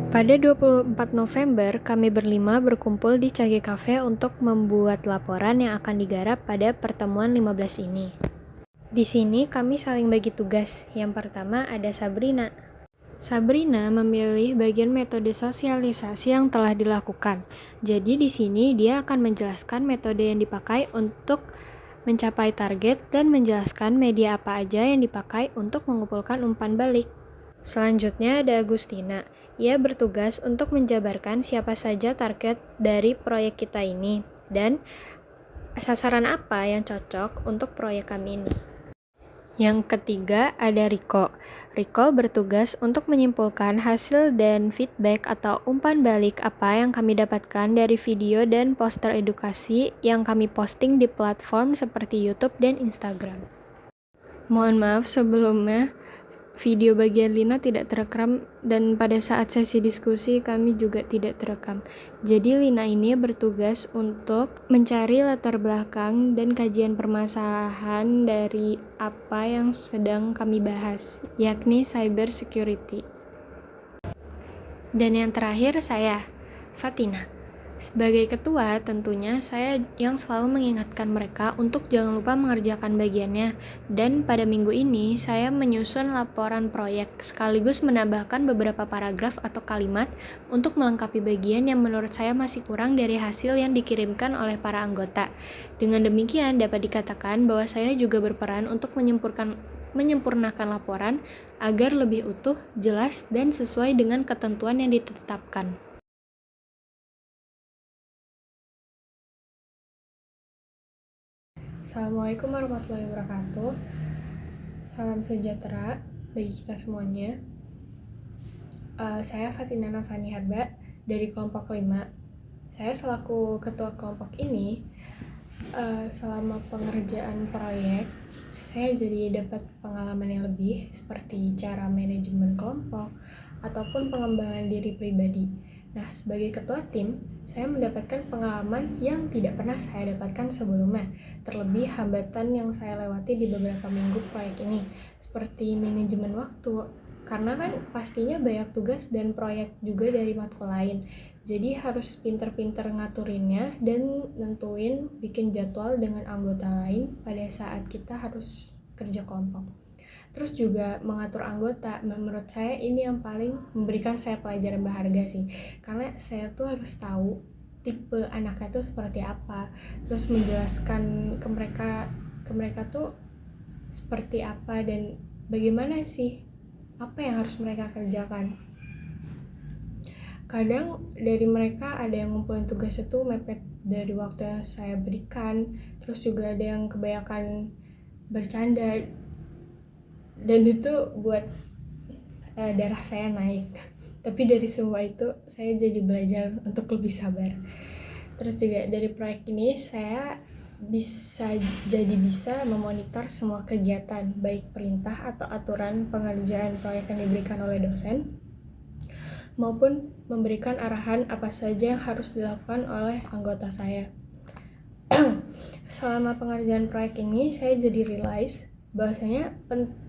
Pada 24 November, kami berlima berkumpul di Cagi Cafe untuk membuat laporan yang akan digarap pada pertemuan 15 ini. Di sini kami saling bagi tugas. Yang pertama ada Sabrina. Sabrina memilih bagian metode sosialisasi yang telah dilakukan. Jadi di sini dia akan menjelaskan metode yang dipakai untuk mencapai target dan menjelaskan media apa aja yang dipakai untuk mengumpulkan umpan balik. Selanjutnya ada Agustina. Ia bertugas untuk menjabarkan siapa saja target dari proyek kita ini dan sasaran apa yang cocok untuk proyek kami ini. Yang ketiga ada Riko. Riko bertugas untuk menyimpulkan hasil dan feedback atau umpan balik apa yang kami dapatkan dari video dan poster edukasi yang kami posting di platform seperti YouTube dan Instagram. Mohon maaf sebelumnya, video bagian Lina tidak terekam dan pada saat sesi diskusi kami juga tidak terekam. Jadi Lina ini bertugas untuk mencari latar belakang dan kajian permasalahan dari apa yang sedang kami bahas, yakni cyber security. Dan yang terakhir saya, Fatina. Sebagai ketua, tentunya saya yang selalu mengingatkan mereka untuk jangan lupa mengerjakan bagiannya. Dan pada minggu ini, saya menyusun laporan proyek, sekaligus menambahkan beberapa paragraf atau kalimat untuk melengkapi bagian yang menurut saya masih kurang dari hasil yang dikirimkan oleh para anggota. Dengan demikian, dapat dikatakan bahwa saya juga berperan untuk menyempurnakan laporan agar lebih utuh, jelas, dan sesuai dengan ketentuan yang ditetapkan. Assalamualaikum warahmatullahi wabarakatuh. Salam sejahtera bagi kita semuanya. Saya Fatina Nafani Harba dari kelompok 5. Saya selaku ketua kelompok ini, selama pengerjaan proyek, saya jadi dapat pengalaman yang lebih seperti cara manajemen kelompok ataupun pengembangan diri pribadi. Nah, sebagai ketua tim, saya mendapatkan pengalaman yang tidak pernah saya dapatkan sebelumnya, terlebih hambatan yang saya lewati di beberapa minggu proyek ini, seperti manajemen waktu, karena kan pastinya banyak tugas dan proyek juga dari matkul lain. Jadi harus pinter-pinter ngaturinnya dan nentuin bikin jadwal dengan anggota lain pada saat kita harus kerja kelompok. Terus juga mengatur anggota, menurut saya ini yang paling memberikan saya pelajaran berharga sih. Karena saya tuh harus tahu tipe anaknya tuh seperti apa. Terus menjelaskan ke mereka tuh seperti apa dan bagaimana sih apa yang harus mereka kerjakan. Kadang dari mereka ada yang ngumpulin tugas itu mepet dari waktu yang saya berikan. Terus juga ada yang kebanyakan bercanda dan itu buat darah saya naik. Tapi dari semua itu saya jadi belajar untuk lebih sabar. Terus juga dari proyek ini saya bisa memonitor semua kegiatan, baik perintah atau aturan pengerjaan proyek yang diberikan oleh dosen, maupun memberikan arahan apa saja yang harus dilakukan oleh anggota saya. Selama pengerjaan proyek ini, saya jadi realize bahwasanya penting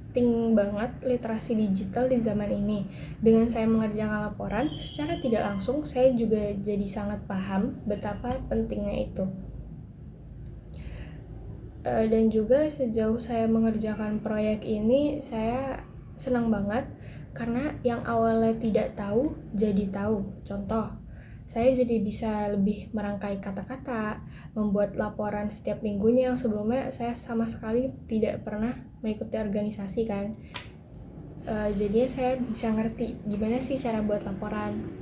banget literasi digital di zaman ini. Dengan saya mengerjakan laporan, secara tidak langsung saya juga jadi sangat paham betapa pentingnya itu. Dan juga sejauh saya mengerjakan proyek ini, saya senang banget karena yang awalnya tidak tahu jadi tahu. Contoh, saya jadi bisa lebih merangkai kata-kata, membuat laporan setiap minggunya yang sebelumnya saya sama sekali tidak pernah mengikuti organisasi kan. Jadinya saya bisa ngerti gimana sih cara buat laporan.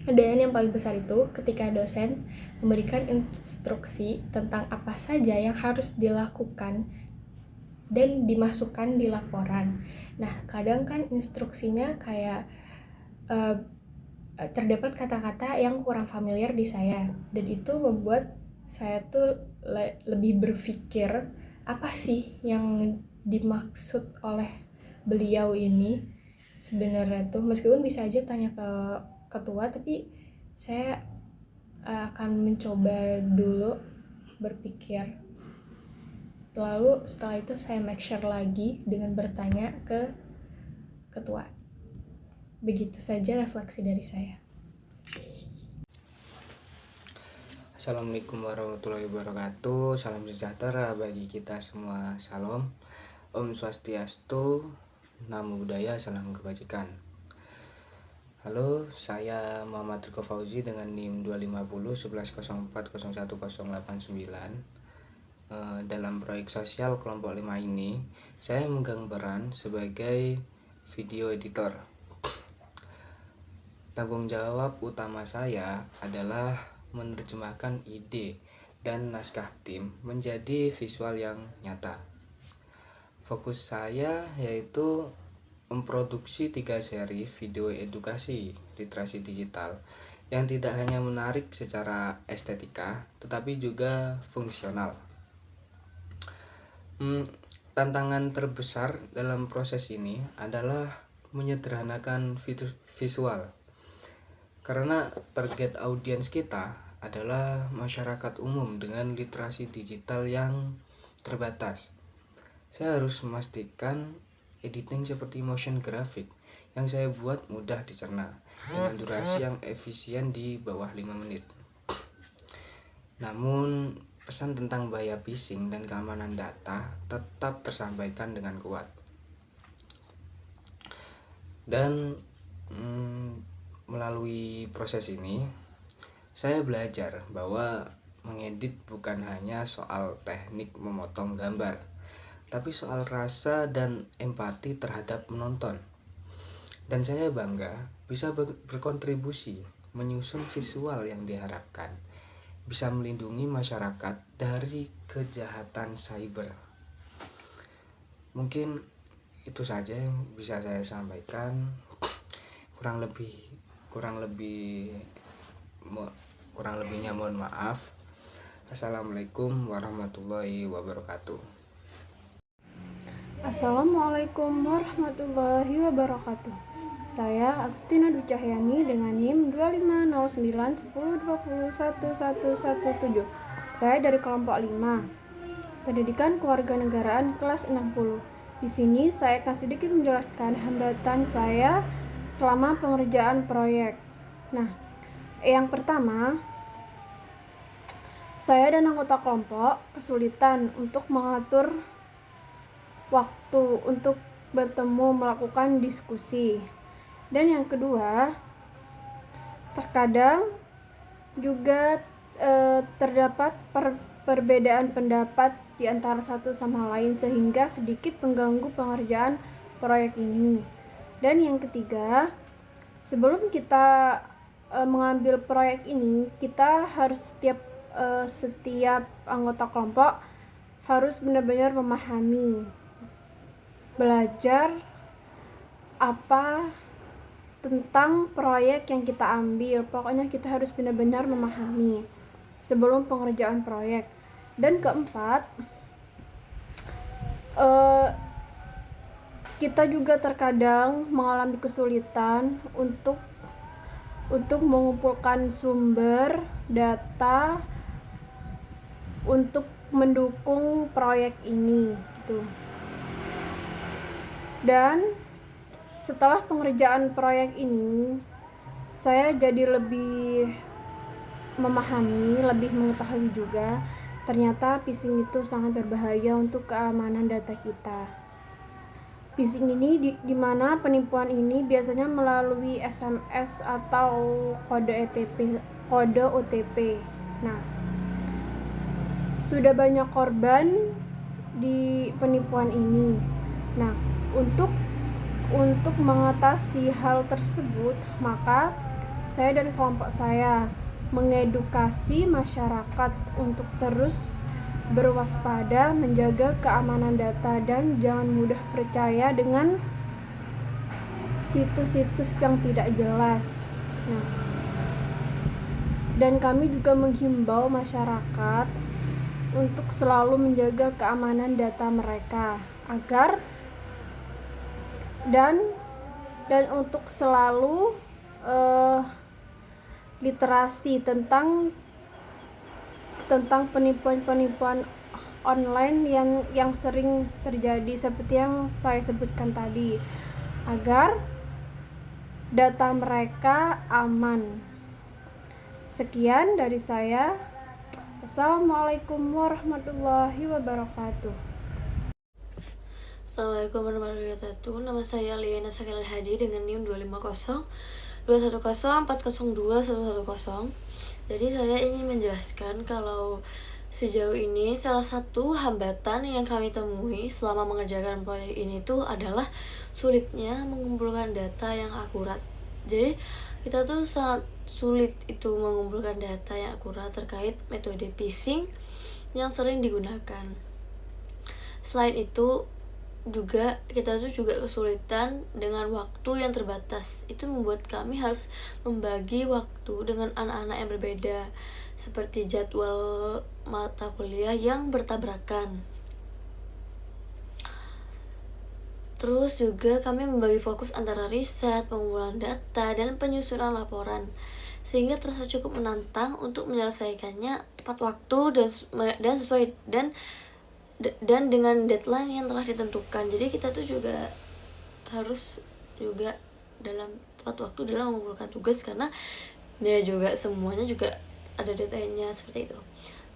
Dan yang paling besar itu ketika dosen memberikan instruksi tentang apa saja yang harus dilakukan dan dimasukkan di laporan. Nah, kadang kan instruksinya kayak terdapat kata-kata yang kurang familiar di saya, dan itu membuat saya tuh lebih berpikir apa sih yang dimaksud oleh beliau ini sebenarnya tuh. Meskipun bisa aja tanya ke ketua, tapi saya akan mencoba dulu berpikir. Lalu setelah itu saya make sure lagi dengan bertanya ke ketua. Begitu saja refleksi dari saya. Assalamualaikum warahmatullahi wabarakatuh. Salam sejahtera bagi kita semua. Salam. Om Swastiastu. Namo Buddhaya. Salam kebajikan. Halo, saya Muhammad Riko Fauzi dengan NIM 250 1104010889. Dalam proyek sosial kelompok 5 ini, saya memegang peran sebagai video editor. Tanggung jawab utama saya adalah menerjemahkan ide dan naskah tim menjadi visual yang nyata. Fokus saya yaitu memproduksi 3 seri video edukasi literasi digital yang tidak hanya menarik secara estetika tetapi juga fungsional. Tantangan terbesar dalam proses ini adalah menyederhanakan visual, karena target audiens kita adalah masyarakat umum dengan literasi digital yang terbatas. Saya harus memastikan editing seperti motion graphic yang saya buat mudah dicerna dengan durasi yang efisien di bawah 5 menit. Namun, pesan tentang bahaya phishing dan keamanan data tetap tersampaikan dengan kuat. Dan melalui proses ini, saya belajar bahwa mengedit bukan hanya soal teknik memotong gambar, tapi soal rasa dan empati terhadap penonton. Dan saya bangga bisa berkontribusi menyusun visual yang diharapkan bisa melindungi masyarakat dari kejahatan cyber. Mungkin itu saja yang bisa saya sampaikan. Kurang lebihnya mohon maaf. Assalamualaikum warahmatullahi wabarakatuh. Assalamualaikum warahmatullahi wabarakatuh. Saya Agustina Dwi Cahyani dengan NIM 250910201117. Saya dari kelompok 5, Pendidikan Kewarganegaraan kelas 60. Di sini saya akan sedikit menjelaskan hambatan saya selama pengerjaan proyek. Nah, yang pertama, saya dan anggota kelompok kesulitan untuk mengatur waktu untuk bertemu melakukan diskusi. Dan yang kedua, terkadang juga terdapat perbedaan pendapat di antara satu sama lain sehingga sedikit mengganggu pengerjaan proyek ini. Dan yang ketiga, sebelum kita mengambil proyek ini, kita harus setiap anggota kelompok harus benar-benar memahami, belajar apa tentang proyek yang kita ambil. Pokoknya kita harus benar-benar memahami sebelum pengerjaan proyek. Dan keempat, kita juga terkadang mengalami kesulitan untuk mengumpulkan sumber data untuk mendukung proyek ini gitu. Dan setelah pengerjaan proyek ini, saya jadi lebih memahami, lebih mengetahui juga ternyata phishing itu sangat berbahaya untuk keamanan data kita. Phishing ini di mana penipuan ini biasanya melalui SMS atau kode OTP. Nah, sudah banyak korban di penipuan ini. Nah, untuk mengatasi hal tersebut, maka saya dan kelompok saya mengedukasi masyarakat untuk terus berwaspada, menjaga keamanan data, dan jangan mudah percaya dengan situs-situs yang tidak jelas. Nah, dan kami juga menghimbau masyarakat untuk selalu menjaga keamanan data mereka agar dan untuk selalu literasi tentang penipuan online yang sering terjadi seperti yang saya sebutkan tadi, agar data mereka aman. Sekian dari saya. Assalamualaikum warahmatullahi wabarakatuh. Assalamualaikum warahmatullahi wabarakatuh. Nama saya Liana Sakal Hadi dengan NIM 250 210 402 110. Jadi saya ingin menjelaskan kalau sejauh ini salah satu hambatan yang kami temui selama mengerjakan proyek ini tuh adalah sulitnya mengumpulkan data yang akurat. Jadi kita tuh sangat sulit itu mengumpulkan data yang akurat terkait metode phishing yang sering digunakan. Selain itu juga kita tuh juga kesulitan dengan waktu yang terbatas. Itu membuat kami harus membagi waktu dengan anak-anak yang berbeda, seperti jadwal mata kuliah yang bertabrakan. Terus juga kami membagi fokus antara riset, pengumpulan data, dan penyusunan laporan, sehingga terasa cukup menantang untuk menyelesaikannya tepat waktu dan sesuai dan dengan deadline yang telah ditentukan. Jadi kita tuh juga harus juga dalam tepat waktu dalam mengumpulkan tugas, karena ya juga semuanya juga ada deadline-nya seperti itu.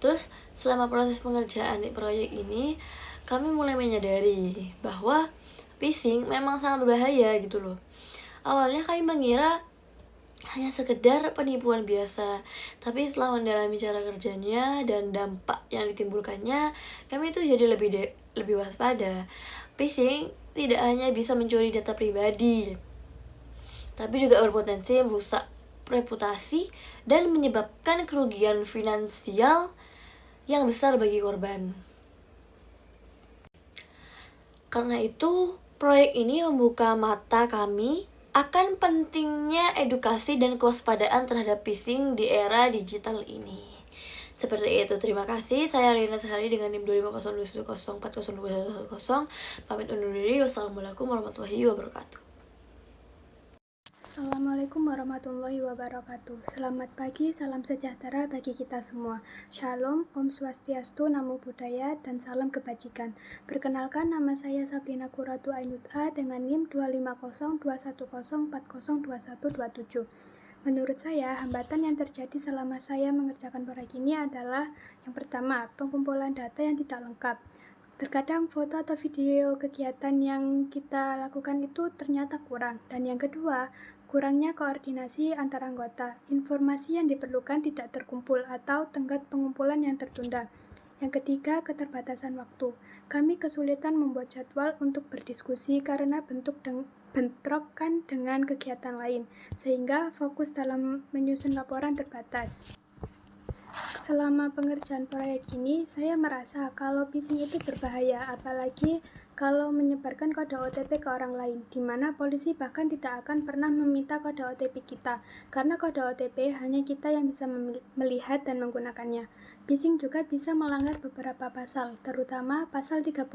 Terus selama proses pengerjaan di proyek ini, kami mulai menyadari bahwa phishing memang sangat berbahaya gitu loh. Awalnya kami mengira hanya sekedar penipuan biasa, tapi setelah mendalami cara kerjanya dan dampak yang ditimbulkannya, kami itu jadi lebih waspada. Phishing tidak hanya bisa mencuri data pribadi, tapi juga berpotensi merusak reputasi dan menyebabkan kerugian finansial yang besar bagi korban. Karena itu, proyek ini membuka mata kami akan pentingnya edukasi dan kewaspadaan terhadap phishing di era digital ini. Seperti itu, terima kasih. Saya Rina Sekali dengan NIM 250 pamit undur diri. Wassalamualaikum warahmatullahi wabarakatuh. Assalamualaikum warahmatullahi wabarakatuh. Selamat pagi, salam sejahtera bagi kita semua. Shalom, Om Swastiastu, Namo Buddhaya, dan salam kebajikan. Perkenalkan, nama saya Sabrina Qurratu Ainudha dengan NIM 250 210 4021 Menurut saya, hambatan yang terjadi selama saya mengerjakan proyek ini adalah yang pertama, pengumpulan data yang tidak lengkap. Terkadang foto atau video kegiatan yang kita lakukan itu ternyata kurang. Dan yang kedua, kurangnya koordinasi antar anggota. Informasi yang diperlukan tidak terkumpul atau tenggat pengumpulan yang tertunda. Yang ketiga, keterbatasan waktu. Kami kesulitan membuat jadwal untuk berdiskusi karena bentrokan dengan kegiatan lain, sehingga fokus dalam menyusun laporan terbatas. Selama pengerjaan proyek ini, saya merasa kalau phishing itu berbahaya, apalagi kalau menyebarkan kode OTP ke orang lain, di mana polisi bahkan tidak akan pernah meminta kode OTP kita, karena kode OTP hanya kita yang bisa melihat dan menggunakannya. Phishing juga bisa melanggar beberapa pasal, terutama pasal 35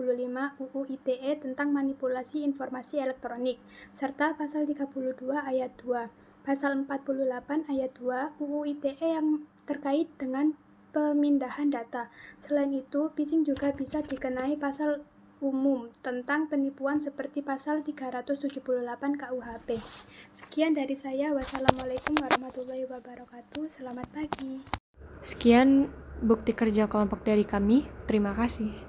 UU ITE tentang manipulasi informasi elektronik, serta pasal 32 ayat 2, pasal 48 ayat 2 UU ITE yang terkait dengan pemindahan data. Selain itu, phishing juga bisa dikenai pasal umum tentang penipuan seperti pasal 378 KUHP. Sekian dari saya. Wassalamualaikum warahmatullahi wabarakatuh. Selamat pagi. Sekian bukti kerja kelompok dari kami. Terima kasih.